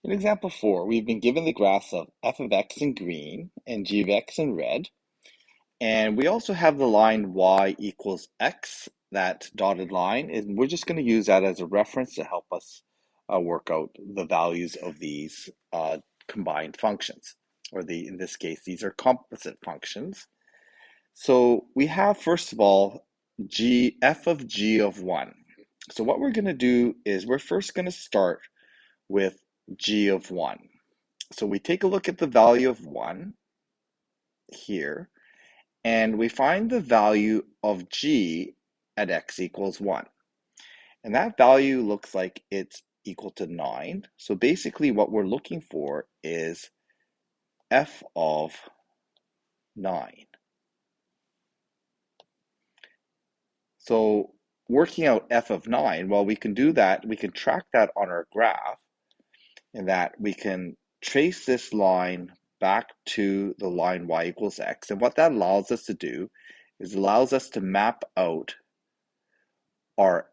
In example 4, we've been given the graphs of f of x in green and g of x in red, and we also have the line y equals x, that dotted line, and we're just going to use that as a reference to help us work out the values of these combined functions, or in this case, these are composite functions. So we have, first of all, f of g of 1. So what we're going to do is we're first going to start with g of 1. So we take a look at the value of 1 here, and we find the value of g at x equals 1. And that value looks like it's equal to 9. So basically what we're looking for is f of 9. So working out f of 9, well, we can do that. We can track that on our graph, and that we can trace this line back to the line y equals x. And what that allows us to do is allows us to map out our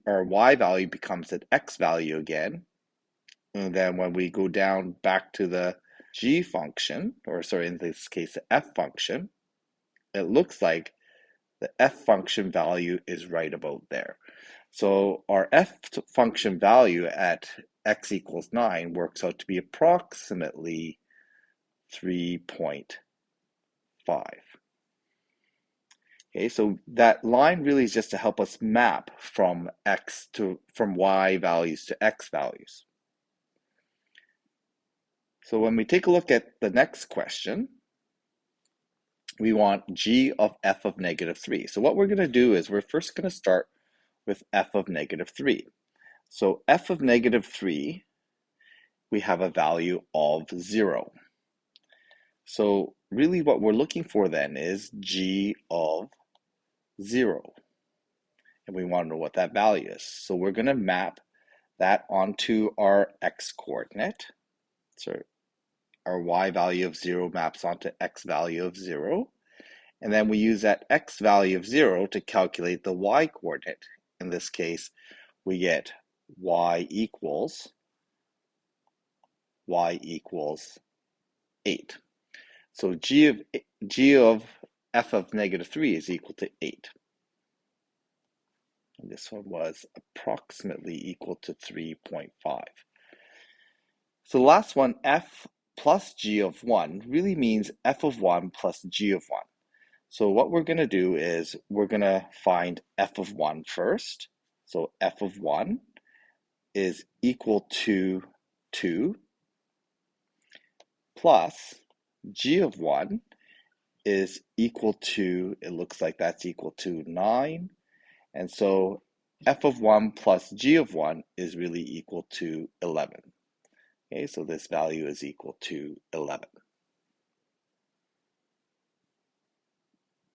our y value becomes an x value again. And then when we go down back to the g function, or sorry, in this case, the f function, it looks like the f function value is right about there. So our f function value at x equals 9 works out to be approximately 3.5. Okay, so that line really is just to help us map from y values to x values. So when we take a look at the next question, we want g of f of negative 3. So what we're going to do is we're first going to start with f of negative 3. So f of negative 3, we have a value of 0. So really what we're looking for then is g of 0. And we want to know what that value is. So we're going to map that onto our x coordinate. So our y value of 0 maps onto x value of 0. And then we use that x value of 0 to calculate the y coordinate. In this case, we get y equals 8. So g of f of negative 3 is equal to 8. And this one was approximately equal to 3.5. So the last one, f plus g of 1, really means f of 1 plus g of 1. So what we're going to do is we're going to find f of 1 first. So f of 1 is equal to 2 plus g of 1 is equal to, it looks like that's equal to 9. And so f of 1 plus g of 1 is really equal to 11. Okay, so this value is equal to 11.